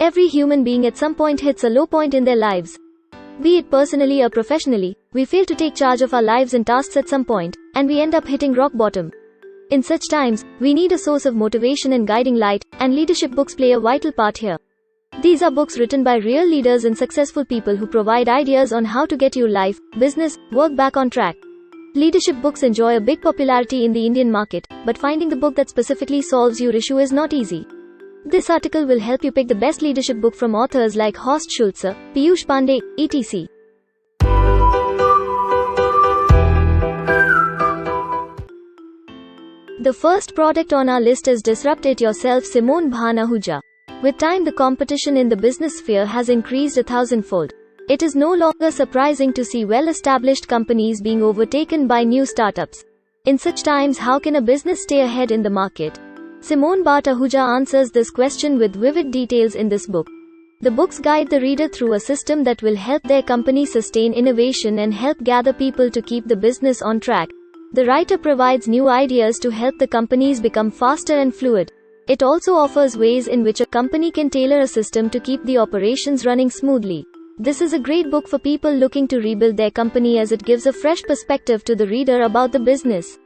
Every human being at some point hits a low point in their lives. Be it personally or professionally, we fail to take charge of our lives and tasks at some point, and we end up hitting rock bottom. In such times, we need a source of motivation and guiding light, and leadership books play a vital part here. These are books written by real leaders and successful people who provide ideas on how to get your life, business, work back on track. Leadership books enjoy a big popularity in the Indian market, but finding the book that specifically solves your issue is not easy. This article will help you pick the best leadership book from authors like Horst Schulze, Piyush Pandey, etc. The first product on our list is Disrupt It Yourself Simone Bhan Ahuja. With time, the competition in the business sphere has increased 1,000-fold. It is no longer surprising to see well-established companies being overtaken by new startups. In such times, how can a business stay ahead in the market? Simone Bhan Ahuja answers this question with vivid details in this book. The books guide the reader through a system that will help their company sustain innovation and help gather people to keep the business on track. The writer provides new ideas to help the companies become faster and fluid. It also offers ways in which a company can tailor a system to keep the operations running smoothly. This is a great book for people looking to rebuild their company as it gives a fresh perspective to the reader about the business.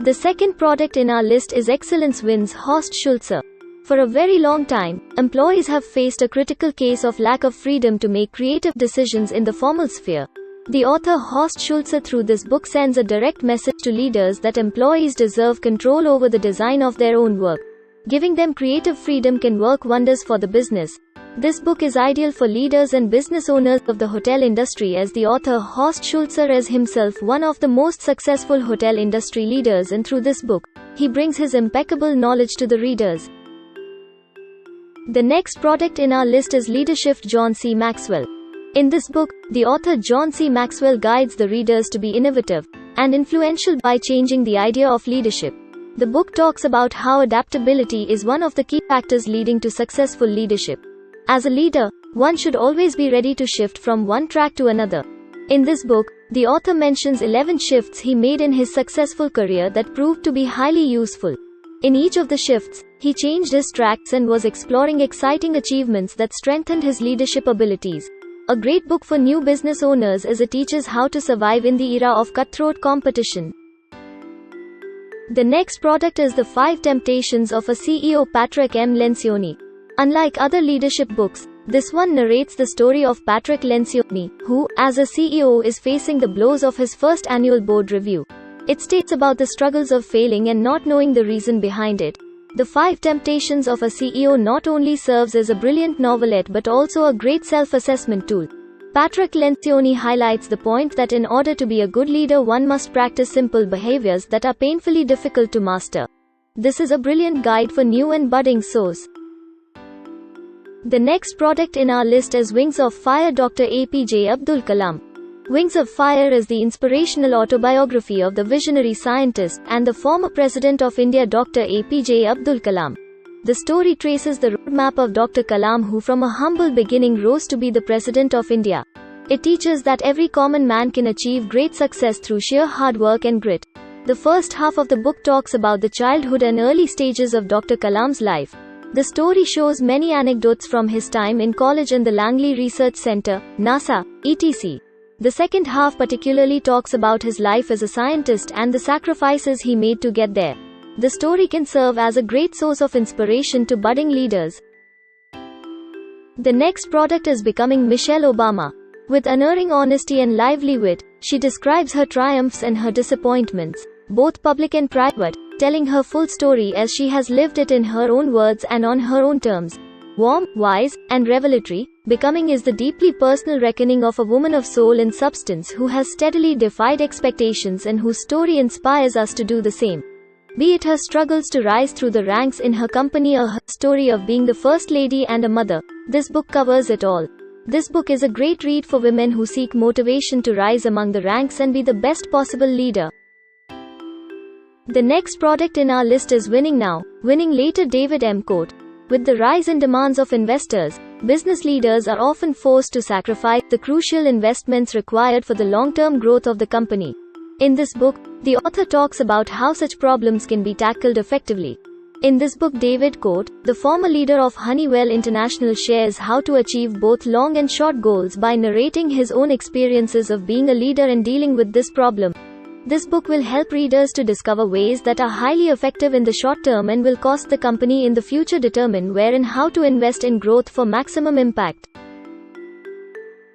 The second product in our list is Excellence Wins Horst Schulze. For a very long time, employees have faced a critical case of lack of freedom to make creative decisions in the formal sphere. The author Horst Schulze through this book sends a direct message to leaders that employees deserve control over the design of their own work. Giving them creative freedom can work wonders for the business. This book is ideal for leaders and business owners of the hotel industry, as the author Horst Schulze is himself one of the most successful hotel industry leaders, and through this book, he brings his impeccable knowledge to the readers. The next product in our list is Leadershift John C. Maxwell. In this book, the author John C. Maxwell guides the readers to be innovative and influential by changing the idea of leadership. The book talks about how adaptability is one of the key factors leading to successful leadership. As a leader, one should always be ready to shift from one track to another. In this book, the author mentions 11 shifts he made in his successful career that proved to be highly useful. In each of the shifts, he changed his tracks and was exploring exciting achievements that strengthened his leadership abilities. A great book for new business owners as it teaches how to survive in the era of cutthroat competition. The next product is The 5 Temptations of a CEO Patrick M. Lencioni. Unlike other leadership books, this one narrates the story of Patrick Lencioni, who, as a CEO, is facing the blows of his first annual board review. It states about the struggles of failing and not knowing the reason behind it. The 5 Temptations of a CEO not only serves as a brilliant novelette but also a great self-assessment tool. Patrick Lencioni highlights the point that in order to be a good leader, one must practice simple behaviors that are painfully difficult to master. This is a brilliant guide for new and budding SOs. The next product in our list is Wings of Fire Dr. A.P.J. Abdul Kalam. Wings of Fire is the inspirational autobiography of the visionary scientist and the former President of India Dr. A.P.J. Abdul Kalam. The story traces the roadmap of Dr. Kalam, who from a humble beginning rose to be the President of India. It teaches that every common man can achieve great success through sheer hard work and grit. The first half of the book talks about the childhood and early stages of Dr. Kalam's life. The story shows many anecdotes from his time in college and the Langley Research Center, NASA, etc. The second half particularly talks about his life as a scientist and the sacrifices he made to get there. The story can serve as a great source of inspiration to budding leaders. The next product is Becoming Michelle Obama. With unerring honesty and lively wit, she describes her triumphs and her disappointments, both public and private, telling her full story as she has lived it in her own words and on her own terms. Warm, wise, and revelatory, Becoming is the deeply personal reckoning of a woman of soul and substance who has steadily defied expectations and whose story inspires us to do the same. Be it her struggles to rise through the ranks in her company or her story of being the first lady and a mother, this book covers it all. This book is a great read for women who seek motivation to rise among the ranks and be the best possible leader. The next product in our list is Winning Now, Winning Later David M. Cote. With the rise in demands of investors, business leaders are often forced to sacrifice the crucial investments required for the long-term growth of the company. In this book, the author talks about how such problems can be tackled effectively. In this book, David Cote, the former leader of Honeywell International, shares how to achieve both long and short goals by narrating his own experiences of being a leader and dealing with this problem. This book will help readers to discover ways that are highly effective in the short term and will cost the company in the future, determine where and how to invest in growth for maximum impact.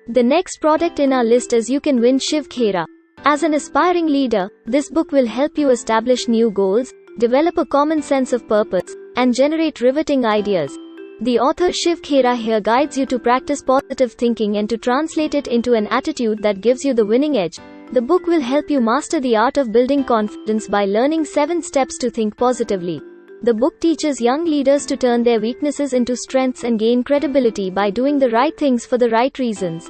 The next product in our list is You Can Win Shiv Khera. As an aspiring leader, this book will help you establish new goals, develop a common sense of purpose, and generate riveting ideas. The author Shiv Khera here guides you to practice positive thinking and to translate it into an attitude that gives you the winning edge. The book will help you master the art of building confidence by learning 7 steps to think positively. The book teaches young leaders to turn their weaknesses into strengths and gain credibility by doing the right things for the right reasons.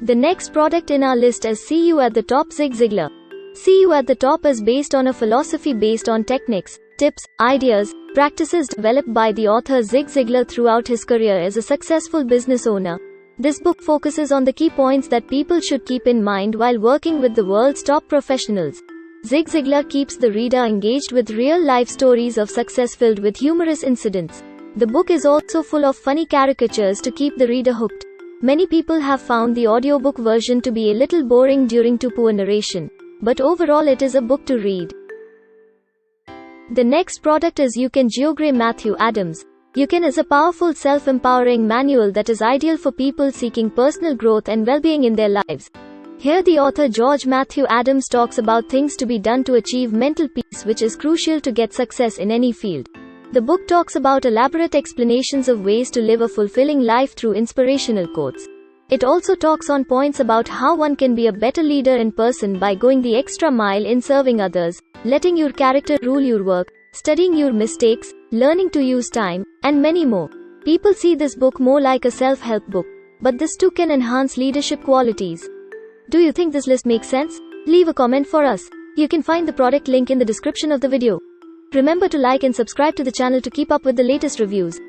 The next product in our list is See You at the Top, Zig Ziglar. See You at the Top is based on a philosophy based on techniques, tips, ideas, practices developed by the author Zig Ziglar throughout his career as a successful business owner. This book focuses on the key points that people should keep in mind while working with the world's top professionals. Zig Ziglar keeps the reader engaged with real-life stories of success filled with humorous incidents. The book is also full of funny caricatures to keep the reader hooked. Many people have found the audiobook version to be a little boring due to poor narration, but overall it is a book to read. The next product is You Can Geogre Matthew Adams. You Can is a powerful self-empowering manual that is ideal for people seeking personal growth and well-being in their lives. Here the author George Matthew Adams talks about things to be done to achieve mental peace, which is crucial to get success in any field. The book talks about elaborate explanations of ways to live a fulfilling life through inspirational quotes. It also talks on points about how one can be a better leader in person by going the extra mile in serving others, letting your character rule your work, studying your mistakes, learning to use time, and many more. People see this book more like a self-help book, but this too can enhance leadership qualities. Do you think this list makes sense? Leave a comment for us. You can find the product link in the description of the video. Remember to like and subscribe to the channel to keep up with the latest reviews.